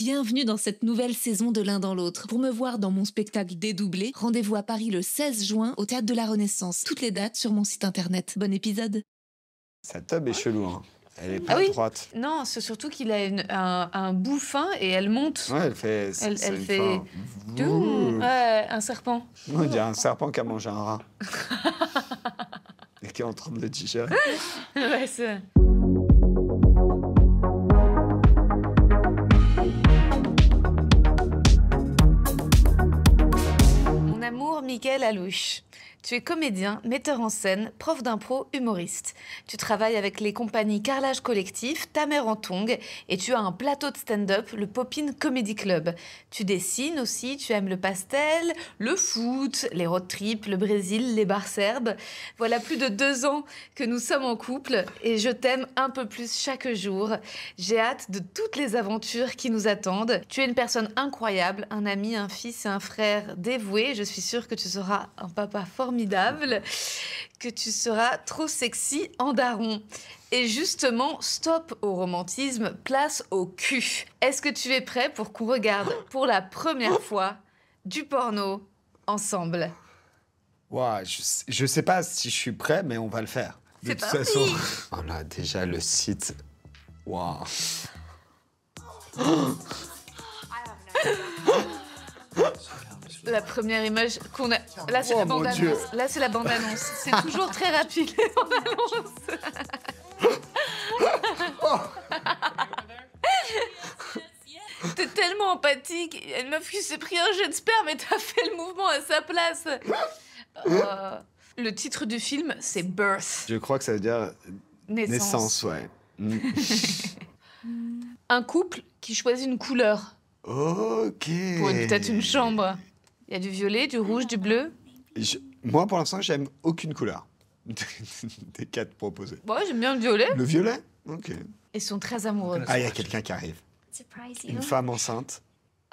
Bienvenue dans cette nouvelle saison de L'un dans l'autre. Pour me voir dans mon spectacle Dédoublé, rendez-vous à Paris le 16 juin au Théâtre de la Renaissance. Toutes les dates sur mon site internet. Bon épisode. Sa tub est chelou, hein. Elle est pas droite. Non, c'est surtout qu'il a un bout fin et elle monte. Ouais, elle fait... Elle fait... Ouais, un serpent. On dirait un serpent qui a mangé un rat. Et qui est en train de le digérer. Ouais, c'est... Mon amour, Mickaël Alouche. Tu es comédien, metteur en scène, prof d'impro, humoriste. Tu travailles avec les compagnies Carrelage Collectif, Ta mère en tongs et tu as un plateau de stand-up, le Popin Comedy Club. Tu dessines aussi, tu aimes le pastel, le foot, les road trips, le Brésil, les bars serbes. Voilà plus de 2 ans que nous sommes en couple et je t'aime un peu plus chaque jour. J'ai hâte de toutes les aventures qui nous attendent. Tu es une personne incroyable, un ami, un fils et un frère dévoué. Je suis sûre que tu seras un papa formidable, que tu seras trop sexy en daron. Et justement, stop au romantisme, place au cul. Est-ce que tu es prêt pour qu'on regarde pour la première fois du porno ensemble? Ouah, je sais pas si je suis prêt, mais on va le faire. De C'est toute parti. façon. On a déjà le site. Waouh. La première image qu'on a... Là, c'est la mon bande-annonce. Dieu. Là, c'est la bande-annonce. C'est toujours très rapide, les bandes-annonces. T'es tellement empathique. Il y a une meuf qui s'est pris un jet de sperme et t'as fait le mouvement à sa place. Le titre du film, c'est Birth. Je crois que ça veut dire naissance, ouais. Un couple qui choisit une couleur Ok. pour peut-être une chambre. Il y a du violet, du rouge, du bleu. Moi, pour l'instant, j'aime aucune couleur. Des 4 proposés. Bon, j'aime bien le violet. Le violet? Ok. Ils sont très amoureux. Ah, il y a quelqu'un qui arrive. Surprise you. Une femme enceinte.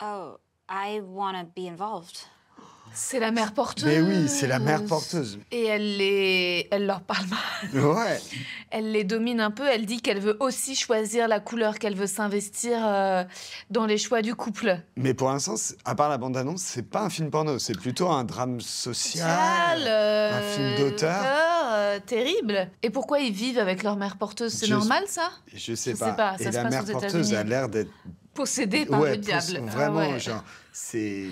Oh, I want to be involved. C'est la mère porteuse. Mais oui, c'est la mère porteuse. Et elle leur parle mal. Ouais. Elle les domine un peu. Elle dit qu'elle veut aussi choisir la couleur, qu'elle veut s'investir dans les choix du couple. Mais pour l'instant, à part la bande-annonce, c'est pas un film porno, c'est plutôt un drame social, un film d'auteur. Terrible. Et pourquoi ils vivent avec leur mère porteuse? C'est normal, ça? Je sais Je pas. sais pas, ça Et se la passe mère aux porteuse États-Unis. a l'air d'être... Possédée par le diable. Vraiment, Ah ouais. genre, c'est...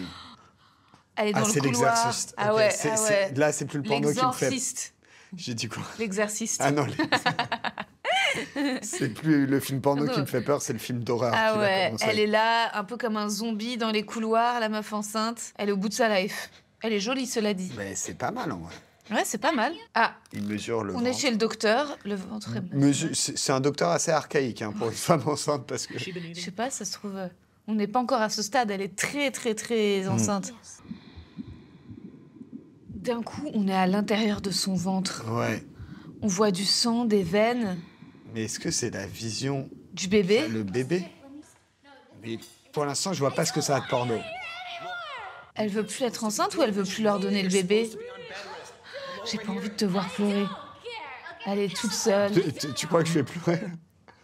Elle est dans le c'est couloir. l'exorciste. Ah Ok, ouais, là, c'est plus le porno qui me fait... L'exorciste. J'ai dit quoi? L'exorciste. Ah non, c'est plus le film porno qui me fait peur, c'est le film d'horreur. Ah qui va ouais, commencer. elle est là, un peu comme un zombie dans les couloirs, la meuf enceinte. Elle est au bout de sa life. Elle est jolie, cela dit. Mais c'est pas mal, en vrai. Ouais, c'est pas mal. Ah, Il mesure le on ventre. est chez le docteur. Le ventre est... C'est un docteur assez archaïque hein, pour une femme enceinte, parce que... Je sais pas, ça se trouve... On n'est pas encore à ce stade. Elle est très, très, très enceinte. D'un coup, on est à l'intérieur de son ventre. Ouais. On voit du sang, des veines, Mais est-ce que c'est la vision... du bébé. Le bébé? Mais pour l'instant, je vois pas ce que ça a de porno. Elle veut plus être enceinte ou elle veut plus leur donner le bébé? J'ai pas envie de te voir pleurer. Elle est toute seule. Tu crois que je vais pleurer?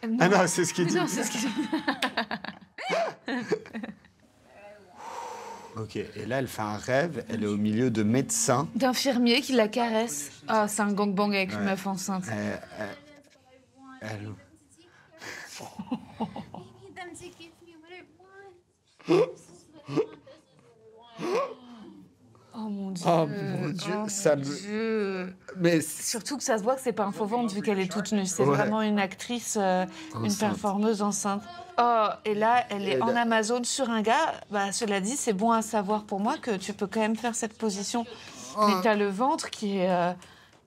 Non. Ah non, c'est ce qu'il dit. Non, c'est ce qu'il Ok, et là, elle fait un rêve, elle est au milieu de médecins. D'infirmier qui la caresse. Ah, c'est un gangbang avec une meuf enceinte. Elle... Oh mon Dieu. Oh mon Dieu, Oh ça mon me... Dieu. Mais Surtout que ça se voit que c'est pas un faux ventre vu qu'elle est toute nue. C'est Ouais. vraiment une actrice, une Enceinte. performeuse enceinte. Oh, et là, elle est Et en là- Amazon sur un gars. Bah, cela dit, c'est bon à savoir pour moi que tu peux quand même faire cette position. Mais t'as le ventre qui est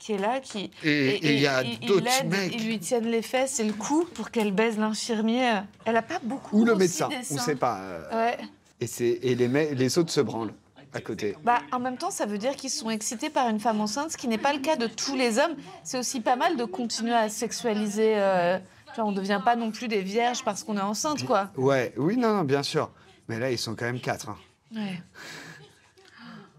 là, qui... Et il y a d'autres l'aide, mecs. Ils lui tiennent les fesses et le cou pour qu'elle baise l'infirmier. Elle a pas beaucoup Ou le aussi médecin, des on seins. sait pas. Ouais. Et les autres se branlent à côté. Bah, en même temps, ça veut dire qu'ils sont excités par une femme enceinte, ce qui n'est pas le cas de tous les hommes. C'est aussi pas mal de continuer à sexualiser. Genre, on ne devient pas non plus des vierges parce qu'on est enceinte, quoi. Ouais, oui, non, bien sûr. Mais là, ils sont quand même 4. Hein. Ouais.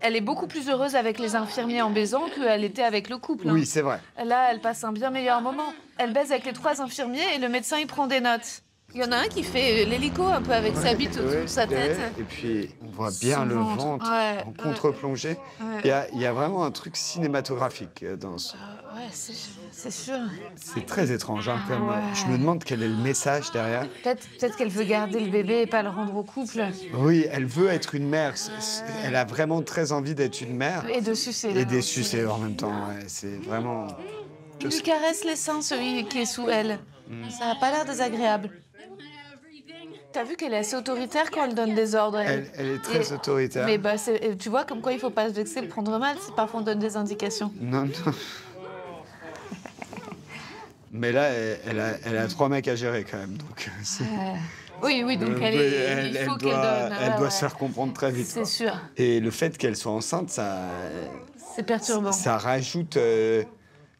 Elle est beaucoup plus heureuse avec les infirmiers en baisant qu'elle était avec le couple. hein. Oui, c'est vrai. Là, elle passe un bien meilleur moment. Elle baise avec les 3 infirmiers et le médecin, il prend des notes. Il y en a un qui fait l'hélico un peu avec sa bite autour de sa tête. Et puis, on voit bien Son le ventre. ventre Ouais, en contre-plongée. Ouais. Il y a vraiment un truc cinématographique dans ce... Ouais, c'est sûr. C'est très étrange, hein, comme... Ouais. Je me demande quel est le message derrière. Peut-être qu'elle veut garder le bébé et pas le rendre au couple. Oui, elle veut être une mère. Elle a vraiment très envie d'être une mère. Et de sucer. Et des sucer en même temps, ouais. C'est vraiment... Il lui caresse les seins, celui qui est sous elle. Ça a pas l'air désagréable. T'as vu qu'elle est assez autoritaire quand elle donne des ordres. Elle est très autoritaire. Mais bah, tu vois, comme quoi il faut pas se vexer, le prendre mal si parfois on donne des indications. Non. Mais là, elle a 3 mecs à gérer quand même, donc... Oui, donc il faut qu'elle donne. Elle doit se faire comprendre très vite. C'est sûr. Et le fait qu'elle soit enceinte, C'est perturbant. ça rajoute...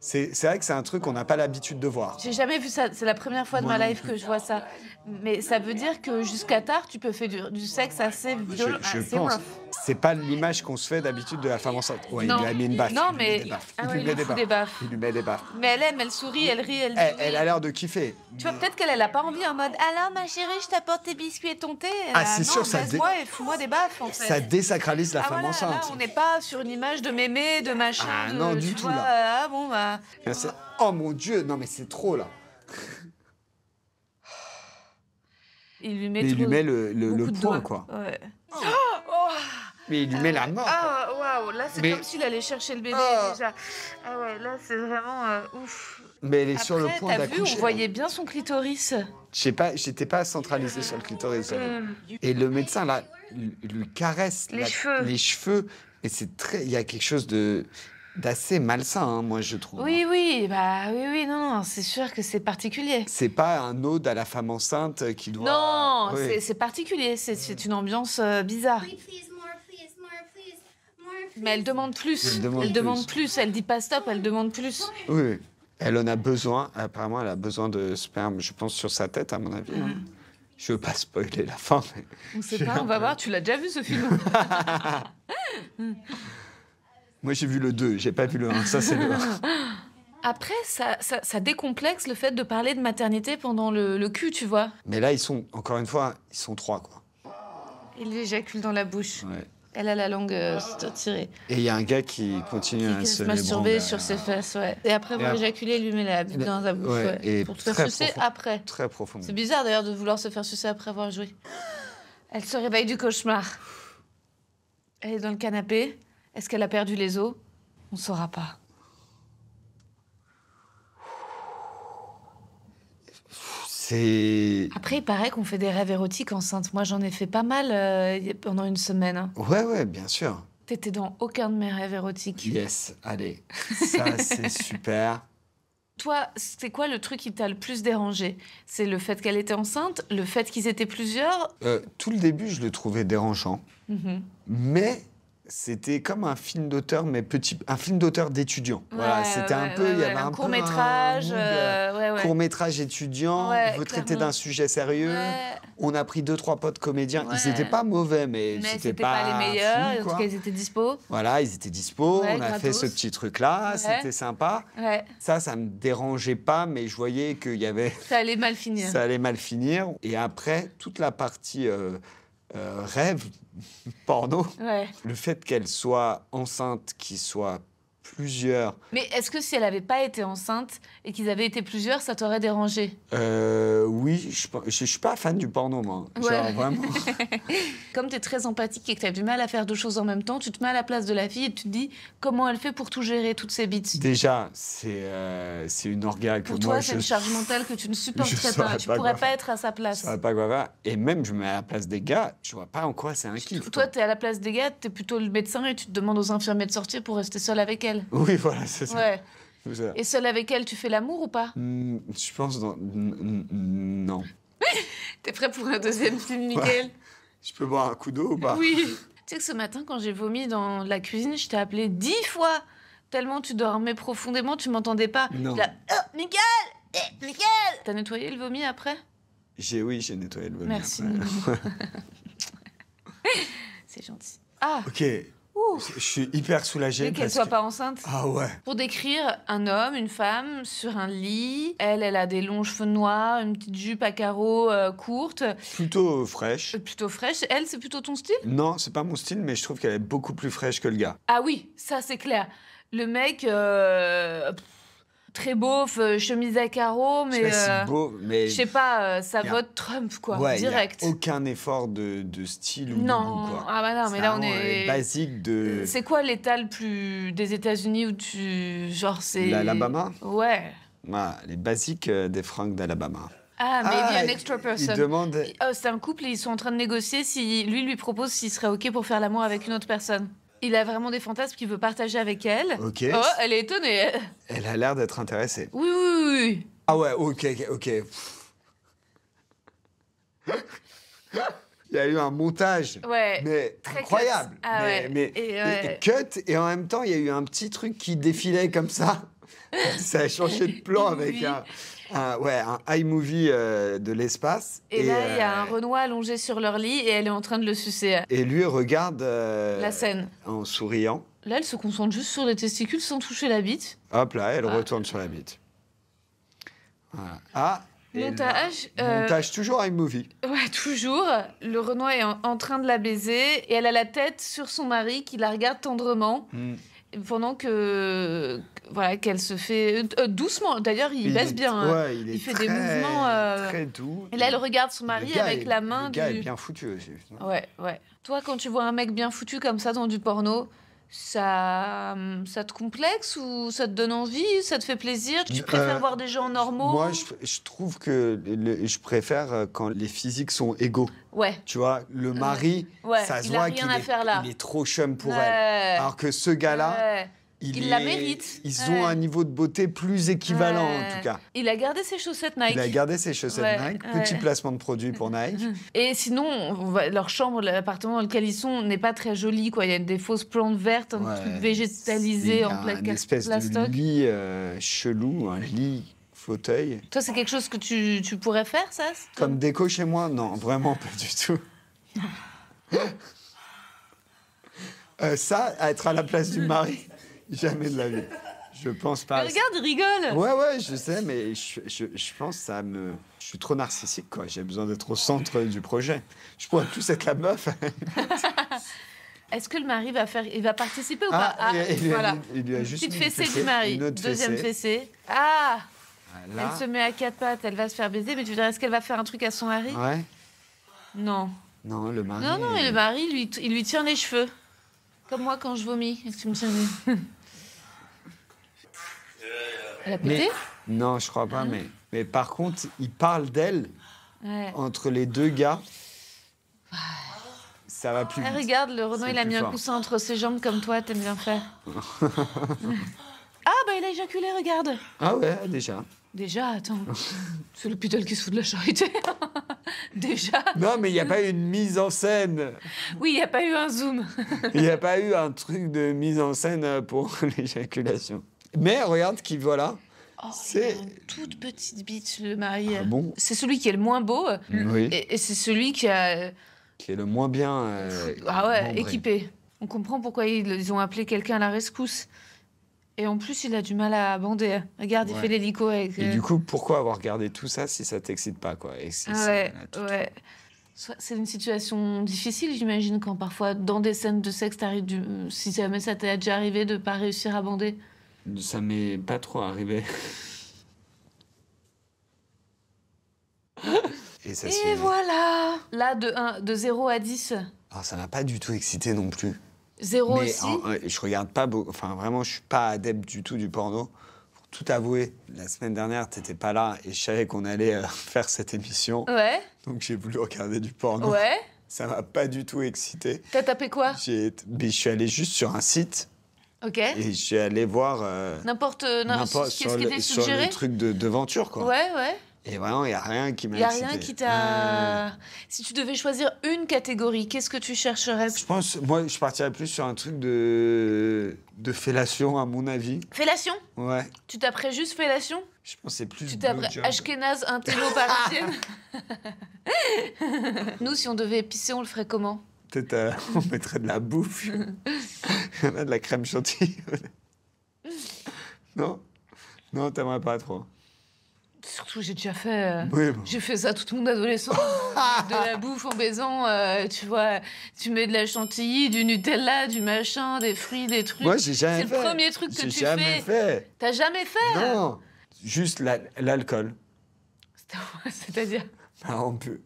C'est vrai que c'est un truc qu'on n'a pas l'habitude de voir. J'ai jamais vu ça. C'est la première fois de Moi ma non life plus. que je vois ça. Mais ça veut dire que jusqu'à tard, tu peux faire du sexe assez violent. Je assez pense. rough. C'est pas l'image qu'on se fait d'habitude de la femme enceinte. Ouais, Non. il lui a mis une baffe. Non, il lui met mais- des baffes. Ah Il ouais, lui il met lui des fout baffes. des baffes. Il lui met des baffes. Mais elle aime, elle sourit, elle rit, elle dit Elle oui. a l'air de kiffer. Tu vois, peut-être qu'elle a pas envie en mode alors ma chérie, je t'apporte tes biscuits et ton thé. Ah, c'est non, sûr, ça baise-moi et fous-moi des baffes en fait. Ça désacralise la Ah, femme voilà, là, enceinte. on n'est pas sur une image de mémé, de machin. Ah, de, non, tu du tout, vois, là. Ah bon, bah. Oh mon Dieu, non mais c'est trop là. Il lui met, Mais il lui trop- met le beaucoup de point, doigts. quoi. Ouais. Mais il lui met la mort. quoi. Ah, waouh, là c'est Mais- comme s'il allait chercher le bébé Ah. déjà. Ah ouais, là c'est vraiment ouf. Mais elle est sur le Après, point t'as vu, d'accoucher. on voyait bien son clitoris. Je sais pas, j'étais pas centralisé sur le clitoris. Et le médecin là, lui caresse Les cheveux. les cheveux. Et c'est très, il y a quelque chose d'assez malsain, hein, moi je trouve. Oui, non, c'est sûr que c'est particulier. C'est pas un ode à la femme enceinte qui doit. Non, Oui. c'est particulier, c'est une ambiance bizarre. Please, more, more, please. Mais elle demande plus. Elle demande plus. Elle dit pas stop, elle demande plus. Oui. Elle en a besoin. Apparemment, elle a besoin de sperme, je pense, sur sa tête, à mon avis. hein. Je veux pas spoiler la fin, mais. On sait pas, on va voir. Tu l'as déjà vu ce film? Moi, j'ai vu le 2, j'ai pas vu le 1. Ça, c'est le 1. Après, ça décomplexe le fait de parler de maternité pendant le cul, tu vois. Mais là, ils sont, encore une fois, ils sont 3, quoi. Il éjacule dans la bouche. Ouais. Elle a la langue tirée. Et il y a un gars qui continue à Il se se masturber l'ébranler. sur ses fesses, ouais. Et après avoir après- éjaculé, il lui met la bite dans la bouche, Ouais, ouais. et Pour te faire très sucer profond. après. Très profond. C'est bizarre d'ailleurs de vouloir se faire sucer après avoir joué. Elle se réveille du cauchemar. Elle est dans le canapé. Est-ce qu'elle a perdu les os? On saura pas. C'est. Après, il paraît qu'on fait des rêves érotiques enceintes. Moi, j'en ai fait pas mal pendant une semaine. hein. Ouais, bien sûr. T'étais dans aucun de mes rêves érotiques. Yes, allez. Ça, c'est super. Toi, c'est quoi le truc qui t'a le plus dérangé? C'est le fait qu'elle était enceinte? Le fait qu'ils étaient plusieurs? Tout le début, je le trouvais dérangeant. Mhm. Mais c'était comme un film d'auteur, mais petit, un film d'auteur d'étudiant. Voilà, Ouais, c'était un ouais, peu, il y ouais, avait un un peu court-métrage, mood, court-métrage étudiant. Ouais, on veut traiter clairement. d'un sujet sérieux. Ouais. On a pris 2-3 potes comédiens. Ouais. Ils n'étaient pas mauvais, mais Mais c'était c'était pas les meilleurs, fou, en quoi. tout cas, ils étaient dispo. Voilà, ils étaient dispo. Ouais, on a fait gratos. ce petit truc-là. Ouais. C'était sympa. Ouais, Ça me dérangeait pas, mais je voyais qu'il y avait ça allait mal finir. ça allait mal finir. Et après, toute la partie rêve, porno, Ouais. le fait qu'elle soit enceinte, qu'il soit plusieurs, Mais est-ce que si elle avait pas été enceinte et qu'ils avaient été plusieurs, ça t'aurait dérangé? oui, je suis pas fan du porno, moi. Genre, Ouais. vraiment. Comme t'es très empathique et que t'as du mal à faire deux choses en même temps, tu te mets à la place de la fille et tu te dis comment elle fait pour tout gérer, toutes ces bits. Déjà, c'est une orga que Pour moi, toi, c'est une charge mentale que tu ne supporterais saurais pas. Tu pas pourrais quoi pas faire. être à sa Je place. saurais pas quoi faire. Et même, je me mets à la place des gars, je vois pas en quoi c'est un kiff. Toi, quoi. t'es à la place des gars, t'es plutôt le médecin et tu te demandes aux infirmiers de sortir pour rester seul avec elle. Oui, voilà, c'est ça. Ouais. C'est ça. Et seul avec elle, tu fais l'amour ou pas? Je pense non. T'es prêt pour un deuxième film, Mickaël? Je peux boire un coup d'eau ou pas? Oui. Tu sais que ce matin, quand j'ai vomi dans la cuisine, je t'ai appelé 10 fois. Tellement tu dormais profondément, tu m'entendais pas. Non. Là, oh, Mickaël! Mickaël! T'as nettoyé le vomi après? J'ai nettoyé le vomi. Merci. après. C'est gentil. Ah, Ok. Je suis hyper soulagé. Mais qu'elle soit pas enceinte. Ah ouais. Pour décrire un homme, une femme, sur un lit. Elle a des longs cheveux noirs, une petite jupe à carreaux courte. Plutôt fraîche. Plutôt fraîche. Elle, c'est plutôt ton style? Non, c'est pas mon style, mais je trouve qu'elle est beaucoup plus fraîche que le gars. Ah oui, ça c'est clair. Le mec, très beauf, chemise à carreaux, mais... Je sais pas si beau, mais... Je sais pas, ça y a- vote Trump, quoi, Ouais, direct. y a aucun effort de style ou de Non, goût, quoi. ah bah non, mais C'est là on vraiment est... basique de... C'est quoi l'état le plus des États-Unis où tu... Genre c'est... L'Alabama? Ouais. Voilà, les basiques des fringues d'Alabama. Ah, maybe an extra il person. demande... C'est un couple et ils sont en train de négocier si lui propose s'il serait OK pour faire l'amour avec une autre personne. Il a vraiment des fantasmes qu'il veut partager avec elle. Ok. Oh, elle est étonnée. Elle a l'air d'être intéressée. Oui, oui, oui. Ah ouais, ok. Il y a eu un montage, Ouais. mais Très incroyable. cut. Ah ouais. Mais Et cut, et en même temps, il y a eu un petit truc qui défilait comme ça. Ça a changé de plan avec un iMovie de l'espace. Et là, il y a un Renoir allongé sur leur lit et elle est en train de le sucer. Et lui regarde La scène. en souriant. Là, elle se concentre juste sur les testicules sans toucher la bite. Hop là, elle retourne sur la bite. Voilà. Ah, et Montage. là, montage toujours iMovie. Ouais, toujours. Le Renoir est en train de la baiser et elle a la tête sur son mari qui la regarde tendrement. Pendant que voilà qu'elle se fait doucement. D'ailleurs, il baisse bien. Ouais, il fait des mouvements très doux. Et là, elle regarde son mari avec la main le gars du. est bien foutu aussi. Non Ouais. Toi, quand tu vois un mec bien foutu comme ça dans du porno, ça te complexe ou ça te donne envie, ça te fait plaisir? Tu préfères voir des gens normaux? Moi, je trouve que je préfère quand les physiques sont égaux. Ouais. Tu vois, le mari, Ouais, ça se il a voit rien qu'il à faire là. il est trop chum pour Ouais. elle. Alors que ce gars-là, Ouais. Il la est- mérite. Ils Ouais. ont un niveau de beauté plus équivalent, en Ouais. tout cas. Il a gardé ses chaussettes Nike. Il a gardé ses chaussettes Ouais, Nike. ouais. Petit placement de produit pour Nike. Et sinon, leur chambre, l'appartement dans lequel ils sont, n'est pas très joli, quoi. Il y a des fausses plantes vertes, un truc végétalisé en Il y a une plaque espèce plastoc. de lit chelou, un lit fauteuil. Toi, c'est quelque chose que tu pourrais faire, ça? Comme déco chez moi? Non, vraiment pas du tout. Ça, être à la place du mari, jamais de la vie. Je pense pas. Mais regarde, il rigole. Ouais, je sais, mais je pense que ça me... Je suis trop narcissique, quoi. J'ai besoin d'être au centre du projet. Je pourrais plus être la meuf. Est-ce que le mari va participer ou pas? Il lui a Une juste petite mis une fessée du mari, une autre deuxième fessée. fessée. Ah, Là. elle se met à quatre pattes, elle va se faire baiser, mais tu dirais, est-ce qu'elle va faire un truc à son mari? Ouais. Non. Non, le mari... Non, et le mari, il lui tient les cheveux. Comme moi quand je vomis. Est-ce que tu me tiens les... Elle a pété? Non, je crois pas, mais par contre, il parle d'elle Ouais. entre les deux gars. Ça va plus Ah, vite. regarde, le Renaud, C'est il a plus mis un fort. coussin entre ses jambes comme toi, t'aimes bien faire. Ah, bah il a éjaculé, regarde. Ah ouais, déjà. Déjà, attends. C'est l'hôpital qui se fout de la charité. Déjà. Non, mais il n'y a pas eu une mise en scène. Oui, il n'y a pas eu un zoom. Il n'y a pas eu un truc de mise en scène pour l'éjaculation. Mais regarde qui voilà. Oh, C'est- il a une toute petite bite, le mari. Ah bon? C'est celui qui est le moins beau. Oui. Et c'est celui qui a... Qui est le moins bien Ah ouais, membré. équipé. On comprend pourquoi ils ont appelé quelqu'un à la rescousse. Et en plus, il a du mal à bander. Regarde, il Ouais. fait l'hélico avec... Et du coup, pourquoi avoir regardé tout ça si ça t'excite pas, quoi? Et si Ouais, ça- ouais. C'est une situation difficile, j'imagine, quand parfois, dans des scènes de sexe, t'arrives si jamais ça t'est déjà arrivé de pas réussir à bander. Ça m'est pas trop arrivé. Et ça Et voilà. Là, de 0 à 10. Alors, ça m'a pas du tout excité non plus. 0 Mais aussi. je regarde pas beaucoup. Enfin, vraiment, je suis pas adepte du tout du porno. Pour tout avouer, la semaine dernière, t'étais pas là et je savais qu'on allait faire cette émission. Ouais, Donc, j'ai voulu regarder du porno. ouais. Ça m'a pas du tout excité. T'as tapé quoi? Mais je suis allé juste sur un site Ok. et je suis allé voir N'importe... n'importe Qu'est-ce qui était sur suggéré? le truc de venture, quoi. Ouais, ouais. Et vraiment, il n'y a rien qui m'a Il n'y a excité. rien qui t'a... Si tu devais choisir une catégorie, qu'est-ce que tu chercherais? Je pense, moi, je partirais plus sur un truc de fellation, à mon avis. Fellation? Ouais. Tu taperais juste fellation? Je pense que c'est plus Tu taperais blowjob. Ashkenaz, intello-parisienne? Nous, si on devait pisser, on le ferait comment? Peut-être on mettrait de la bouffe. Il y en a de la crème chantilly. Non? Non, t'aimerais pas trop. Surtout, j'ai déjà fait... Oui, bon. J'ai fait ça toute mon adolescence. De la bouffe en baisant, tu vois. Tu mets de la chantilly, du Nutella, du machin, des fruits, des trucs. Moi, j'ai jamais fait. C'est le premier truc que J'ai tu jamais fait. T'as jamais fait? Non. Juste l'alcool. C'est-à-dire... Ah, on peut.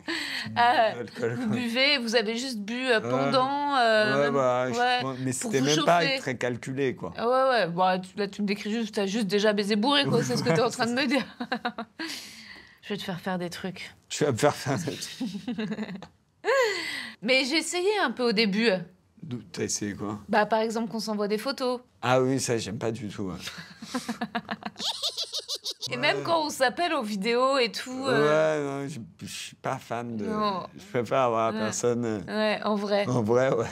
Ah, L'alcool, vous quoi. buvez, vous avez juste bu pendant... Ouais, même- bah, ouais, mais pour c'était vous même pas chauffer. très calculé, quoi. Ah ouais, ouais. Bon, là, tu me décris juste, t'as juste déjà baisé bourré, quoi. C'est ce que t'es en train de me dire. Je vais te faire faire des trucs. Tu vas me faire faire des trucs. Mais j'ai essayé un peu au début. T'as essayé quoi? Bah, par exemple, qu'on s'envoie des photos. Ah oui, ça, j'aime pas du tout. Ouais. Et même quand on s'appelle aux vidéos et tout. Ouais, non, je suis pas fan de. Non. Je préfère avoir la personne. Ouais, en vrai. En vrai, ouais.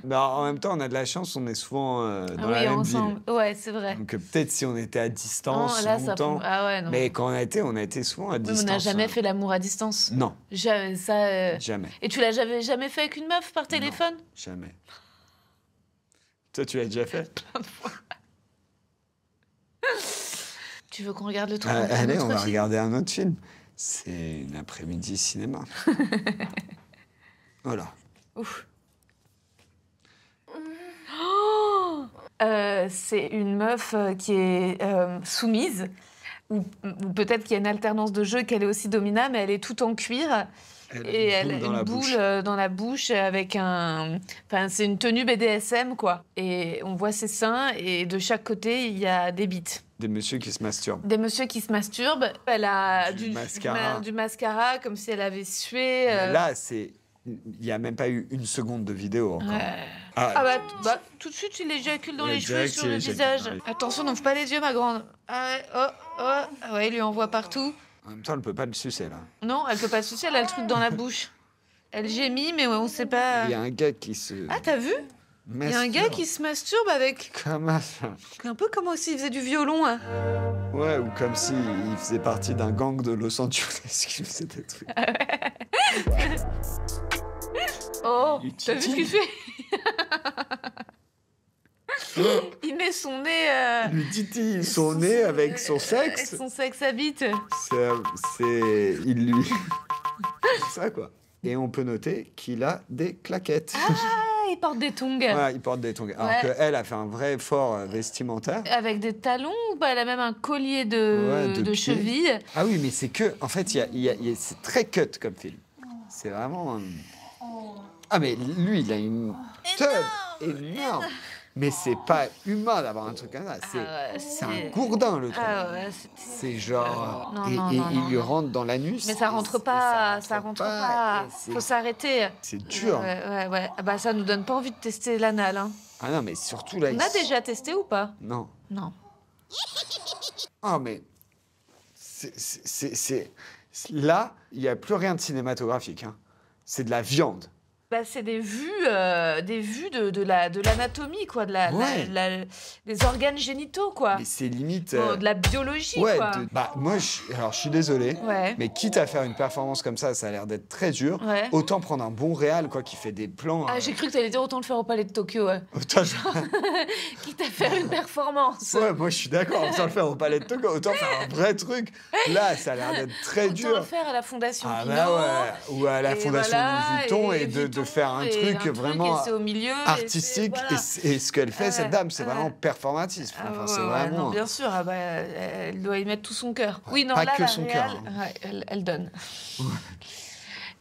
Mais en même temps, on a de la chance, on est souvent dans la Oui, même ensemble. ville. Ouais, c'est vrai. Donc peut-être si on était à distance Non, là, ça longtemps. Ah ouais, non. Mais quand on a été souvent à Oui, mais distance. on n'a jamais fait l'amour à distance. Non, Ça. jamais. Et tu l'as jamais fait avec une meuf par téléphone? Jamais. Toi, tu l'as déjà fait? Tu veux qu'on regarde le truc? Allez, on va regarder un autre film. C'est une après-midi cinéma. Voilà. Ouf. C'est une meuf qui est soumise, ou peut-être qu'il y a une alternance de jeu, qu'elle est aussi domina, mais elle est toute en cuir. Et elle a une boule dans la bouche avec un... Enfin, c'est une tenue BDSM, quoi. Et on voit ses seins, et de chaque côté, il y a des bites. Des messieurs qui se masturbent. Des messieurs qui se masturbent. Elle a Du mascara. du mascara, comme si elle avait sué. Mais là, c'est... Il n'y a même pas eu une seconde de vidéo encore. Ah bah, tout de suite, il éjacule dans les cheveux, sur le visage. Attention, n'ouvre pas les yeux, ma grande. Ah ouais, ah ouais, il lui envoie partout. En même temps, elle ne peut pas le sucer, là. Non, elle peut pas se soucier, elle a le truc dans la bouche. Elle gémit, mais on sait pas... Il y a un gars qui se... Ah, t'as vu? Il y a un gars qui se masturbe avec... Comment ça? Un peu comme s'il faisait du violon. Hein. Ouais, ou comme s'il faisait partie d'un gang de Los Angeles qui faisait des trucs. Oh, Il t'as vu ce qu'il fait? Il met son nez... Il lui titille son nez avec son sexe. Avec son sexe à bite. Il lui... C'est ça, quoi. Et on peut noter qu'il a des claquettes. Ah, il porte des tongs. Ouais, il porte des tongs. Alors qu'elle a fait un vrai effort vestimentaire. Avec des talons ou pas? Elle a même un collier de pied. cheville. Ah oui, mais c'est que... En fait, c'est très cut comme film. C'est vraiment... Ah, mais lui, il a une teub énorme. Mais c'est pas humain d'avoir un truc comme ça. C'est un gourdin, le truc. Ah ouais, c'est genre... Non, et non, il non, lui non. rentre dans l'anus. Mais ça rentre pas, ça rentre pas. Faut s'arrêter. C'est dur. Ouais. Ah bah ça nous donne pas envie de tester l'anal. Hein. Ah non, mais surtout là... On a déjà testé ou pas? Non. Non. Ah, mais... Là, il n'y a plus rien de cinématographique. Hein. C'est de la viande. Bah, c'est des vues de l'anatomie, quoi, des organes génitaux, quoi. Mais c'est limite... De la biologie, ouais, quoi. Moi, je suis désolé, Ouais. mais quitte à faire une performance comme ça a l'air d'être très dur, Ouais. autant prendre un bon réal, quoi, qui fait des plans... Ah, j'ai cru que t'allais dire autant le faire au Palais de Tokyo, ouais. Autant Quitte à faire une performance. Ouais, moi, je suis d'accord, autant le faire au Palais de Tokyo, autant faire un vrai truc. Là, ça a l'air d'être très Autant dur. le faire à la Fondation Ah Pinault. bah ouais, ou à la Et Fondation voilà, Louis Vuitton, et Vuitton, de faire un et truc vraiment et c'est au milieu, artistique. et Et ce qu'elle fait, cette dame, c'est Ouais. vraiment performatif. Ah Enfin, ouais, c'est ouais, vraiment... non, bien sûr, ah bah, elle doit y mettre tout son cœur. Oui, non, pas là, que la son réal, cœur, hein. ouais, elle donne.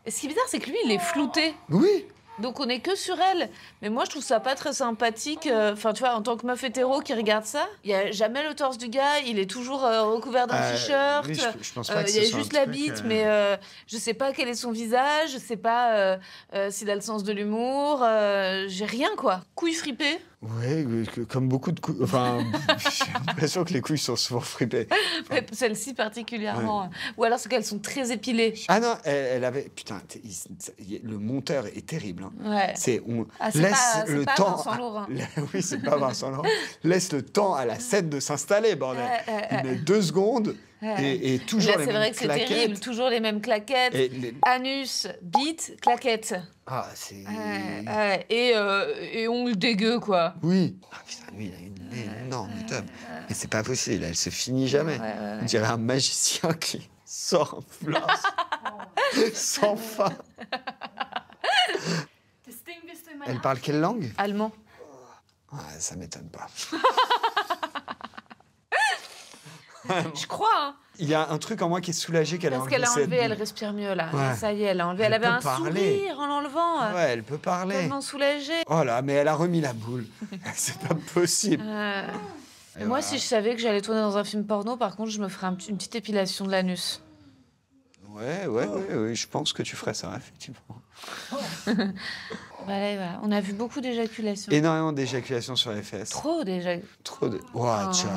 Et ce qui est bizarre, c'est que lui, il est flouté. Oui. Donc on est que sur elle. Mais moi, je trouve ça pas très sympathique. Enfin, tu vois, en tant que meuf hétéro qui regarde ça, il y a jamais le torse du gars. Il est toujours recouvert d'un t-shirt. oui, je pense pas que Il y a ce soit juste un la truc, bite, mais je sais pas quel est son visage. Je sais pas s'il a le sens de l'humour. J'ai rien, quoi. Couilles fripées. Oui, comme beaucoup de couilles. Enfin, j'ai l'impression que les couilles sont souvent fripées. Mais celle-ci particulièrement. Ou alors c'est qu'elles sont très épilées. Ah non, elle avait... Putain, le monteur est terrible. Hein. Ouais. On c'est laisse pas- c'est le pas temps... Vincent Laurent. Oui, c'est pas Vincent Laurent. Laisse le temps à la scène de s'installer, bordel. Il met 2 secondes Ouais. Et toujours Là, les c'est mêmes vrai que c'est claquettes. terrible. Toujours les mêmes claquettes. Anus, bite, claquettes. Ah, c'est... Et ongles dégueux, quoi. Oui. Ah, putain, lui, il a une énorme tub. Mais c'est pas possible, elle se finit jamais. On dirait un magicien qui sort un flash sans fin. Elle parle quelle langue? Allemand. Ouais, ça m'étonne pas. Je crois, hein. Il y a un truc en moi qui est soulagé qu'elle a Parce enlevé qu'elle a cette enlevé, elle boule. respire mieux, là. Ouais. Ça y est, elle a enlevé. Elle Elle avait peut un parler. sourire en l'enlevant. Ouais, elle peut parler. Tellement soulagée. Oh là, mais elle a remis la boule. C'est pas possible. Et Moi, voilà. si je savais que j'allais tourner dans un film porno, par contre, je me ferais une petite épilation de l'anus. Ouais, je pense que tu ferais ça, effectivement. Voilà. On a vu beaucoup d'éjaculations. Énormément d'éjaculation sur les fesses. Trop déjà. Trop de... Ouah, tcha.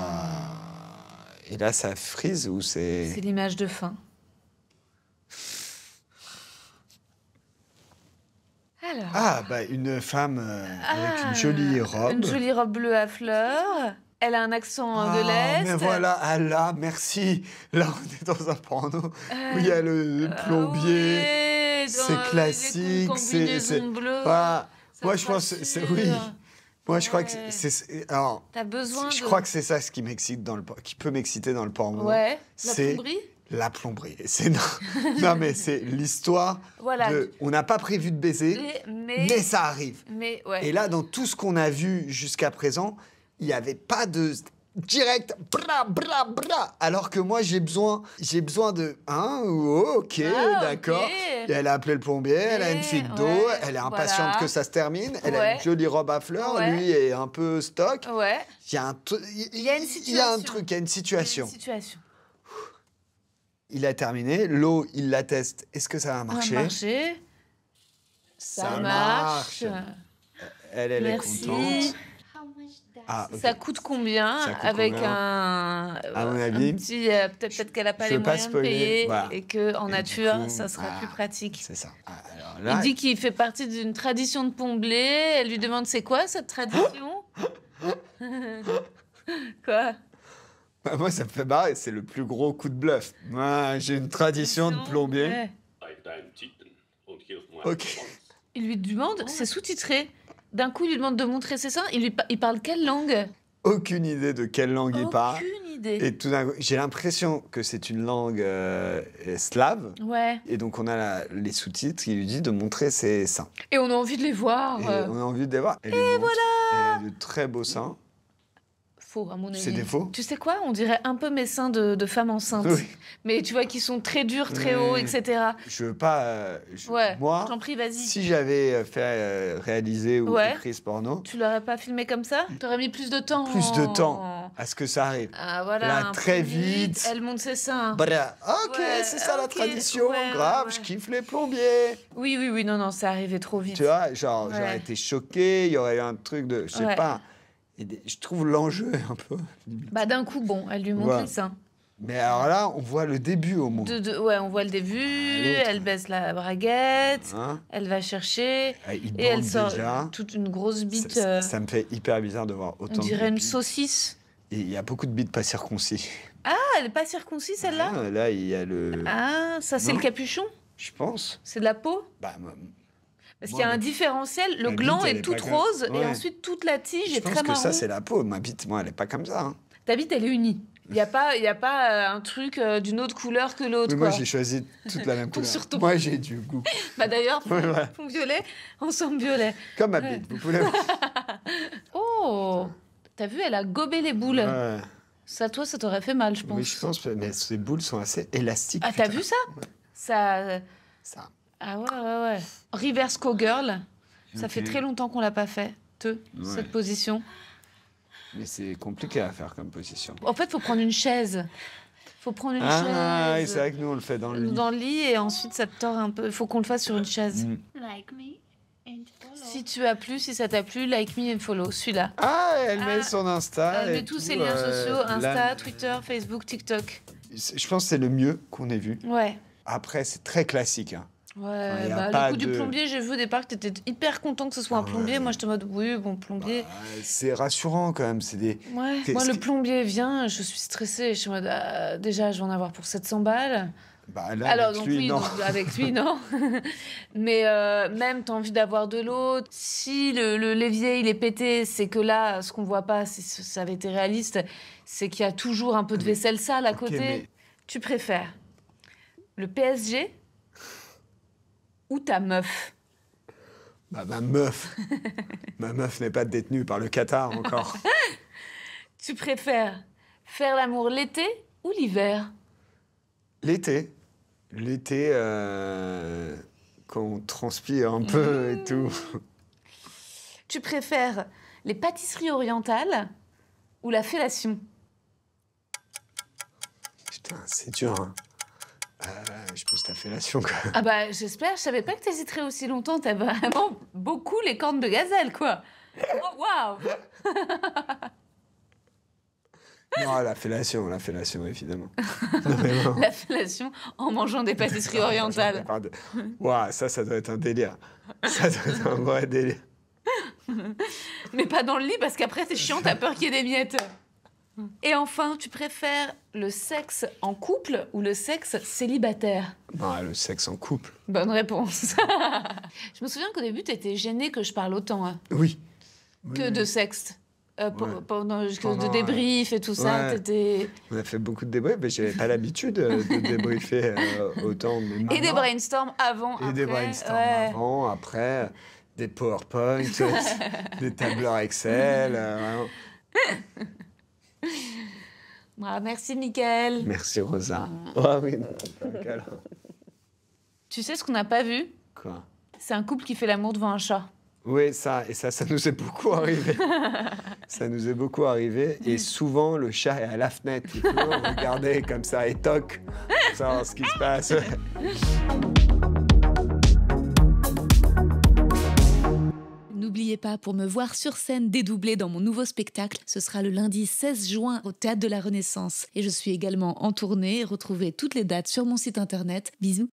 Et là, ça frise ou C'est c'est... l'image de fin. Alors. Ah, bah, une femme avec une jolie robe. Une jolie robe bleue à fleurs. Elle a un accent de Ah, l'Est. mais voilà, ah là, merci. Là, on est dans un porno où il y a le plombier. Oui, c'est dans classique. les combinaisons bleues. Voilà. Ça Moi, je pense que c'est... Oui. Moi, je crois que Ouais. c'est... Alors, T'as besoin je de... crois que c'est ça ce qui m'excite qui peut m'exciter dans le porno. Ouais, la C'est plomberie. la plomberie. C'est non, mais c'est l'histoire Voilà. de... On n'a pas prévu de baiser, mais ça arrive. Mais ouais. Et là, dans tout ce qu'on a vu jusqu'à présent, il n'y avait pas de direct bra. Alors que moi, j'ai besoin de ok, Ah, d'accord. ok. Et elle a appelé le plombier, elle a une fuite d'eau, ouais, elle est impatiente voilà. que ça se termine, elle a Ouais. une jolie robe à fleurs, Ouais. lui est un peu stock. Ouais. Il y a un Il y a une il y a un situation. truc, il y a une Il y a situation. une situation. Il a terminé, l'eau, il la teste. Est-ce que ça va Ça marcher? a marché. Ça marche. Elle est Merci. contente. How much that? Ah, ok. Ça coûte combien Ça coûte avec combien un À mon avis, un petit peut-être qu'elle n'a pas je les veux pas moyens de spoiler, payer voilà. et que en Et nature du coup, ça sera voilà. plus pratique. C'est ça. Ah, alors Il là, dit qu'il fait partie d'une tradition de Pomblé. Elle lui demande c'est quoi cette tradition? Quoi? bah, moi, ça me fait marrer. C'est le plus gros coup de bluff. Moi, j'ai une tradition de plombier. Ouais. Ok. Il lui demande, c'est sous-titré. D'un coup, il lui demande de montrer ses seins. Il parle quelle langue? Aucune idée de quelle langue il parle. Aucune idée. Et tout d'un coup, j'ai l'impression que c'est une langue slave. Ouais. Et donc, on a les sous-titres qui lui disent de montrer ses seins. Et on a envie de les voir. Et on a envie de les voir. Et voilà. Elle a de très beaux seins. Faux, à mon avis. C'est des faux? Tu sais quoi? On dirait un peu mes seins de femme enceinte. Oui. Mais tu vois, qui sont très durs, très Oui. hauts, etc. Je veux pas... Ouais, moi, je t'en prie, vas-y. si j'avais fait réaliser ou Ouais. écrit ce porno, Tu l'aurais pas filmé comme ça? T'aurais mis plus de temps. plus de temps à ce que ça arrive. Ah voilà. Là, un très peu vite. Elle monte ses seins. Bra. Ok, Ouais, c'est ça la ok, tradition. ouais, Grave, ouais. je kiffe les plombiers. Oui, non, c'est arrivé trop vite. Tu vois, genre, Ouais. j'aurais été choqué, il y aurait eu un truc de... Je sais Ouais. pas. Je trouve l'enjeu un peu... Bah d'un coup, bon, elle lui montre Ouais. les seins. Mais alors là, on voit le début au moins. Ouais, on voit le début, l'autre. elle baisse la braguette, Hein. elle va chercher, Ah, il et elle bande sort déjà. toute une grosse bite, Ça me fait hyper bizarre de voir on autant dirait de une bites. saucisse. Et il y a beaucoup de bites pas circoncis. Ah, elle est pas circoncis celle-là? Ah, là, il y a le... Ah, ça c'est Non. le capuchon? Je pense. C'est de la peau? Bah, Parce Moi, qu'il y a un mais- différentiel, le ma gland bite, elle est est toute pas comme- rose, et Ouais. ensuite toute la tige je est pense très que marron. ça, c'est la peau. Ma bite, moi, elle est pas comme ça. Hein. Ta bite, elle est unie. Il n'y a pas, un truc d'une autre couleur que l'autre. Mais moi, quoi. j'ai choisi toute la même couleur. Surtout. Moi, j'ai du goût. Bah d'ailleurs, Ouais, ouais. fond violet, ensemble violet. Comme ma Ouais. bite. Vous pouvez... Oh, t'as vu, elle a gobé les boules. Ouais. Ça, toi, ça t'aurait fait mal, je pense. Oui, je pense. Mais ces boules sont assez élastiques. Ah, t'as putain. vu ça? Ouais. Ça. Ça. Ah ouais. Reverse cowgirl. Ça Ok. fait très longtemps qu'on l'a pas fait, cette position. Mais c'est compliqué à faire comme position. En fait, faut prendre une chaise. Faut prendre une Ah, chaise. c'est vrai que nous, on le fait dans le lit. Dans le lit et ensuite ça te tord un peu. Il faut qu'on le fasse sur une chaise. Mm. Like me and follow. Si tu as plu, si ça t'a plu, like me and follow. Celui-là. Ah, elle met Ah, son Insta. Elle et met tous tout, ses liens sociaux, Insta, là, Twitter, Facebook, TikTok. je pense que c'est le mieux qu'on ait vu. Ouais. Après, c'est très classique. Hein. Ouais, y a bah, pas le coup du de- plombier, j'ai vu au départ que t'étais hyper content que ce soit un plombier. Moi, j'étais en mode, oui, bon, plombier. C'est rassurant quand même. C'est des. Ouais, Qu'est-ce moi, le que- plombier vient, je suis stressée. Je suis en mode, déjà, je vais en avoir pour 700 balles. Bah, là, Alors, avec donc lui, oui, non. donc, avec lui, non. Mais même, t'as envie d'avoir de l'eau. Si l'évier, il est pété, c'est que là, ce qu'on voit pas, si ça avait été réaliste, c'est qu'il y a toujours un peu de vaisselle sale à Ok, côté. mais- Tu préfères le PSG ou ta meuf? Bah, ma meuf. Ma meuf n'est pas détenue par le Qatar encore. Tu préfères faire l'amour l'été ou l'hiver? L'été. L'été, quand on transpire un peu et tout. Tu préfères les pâtisseries orientales ou la fellation? Putain, c'est dur, hein. Je pose ta fellation, quoi. Ah bah j'espère, je savais pas que t'hésiterais aussi longtemps, t'as vraiment beaucoup les cornes de gazelle, quoi. Oh, waouh! Non, la fellation, évidemment. Non, mais non. La fellation en mangeant des pâtisseries orientales. Ouah, ça doit être un délire. Ça doit être un vrai délire. Mais pas dans le lit parce qu'après c'est chiant, t'as peur qu'il y ait des miettes. Et enfin, tu préfères le sexe en couple ou le sexe célibataire? Non, le sexe en couple. Bonne réponse. Je me souviens qu'au début, t'étais gênée que je parle autant hein, Oui. que de sexe. Ouais. Que Pendant, de débrief et tout ça. ouais. T'étais... On a fait beaucoup de débriefs, mais j'avais pas l'habitude de débriefer autant. Mais Et des maintenant- brainstorms avant, Et après. des brainstorms ouais. avant, après, des PowerPoint, des tableurs Excel. Vraiment. Ah, merci, Mickaël. Merci, Rosa. Oh oui, non, pas le câlin. Tu sais ce qu'on n'a pas vu? Quoi? C'est un couple qui fait l'amour devant un chat. Oui, ça nous est beaucoup arrivé. Ça nous est beaucoup arrivé. Et souvent, le chat est à la fenêtre. Il peut regarder comme ça et toc, pour savoir ce qui se passe. N'oubliez pas, pour me voir sur scène dédoublée dans mon nouveau spectacle, ce sera le lundi 16 juin au Théâtre de la Renaissance. Et je suis également en tournée. Retrouvez toutes les dates sur mon site internet. Bisous.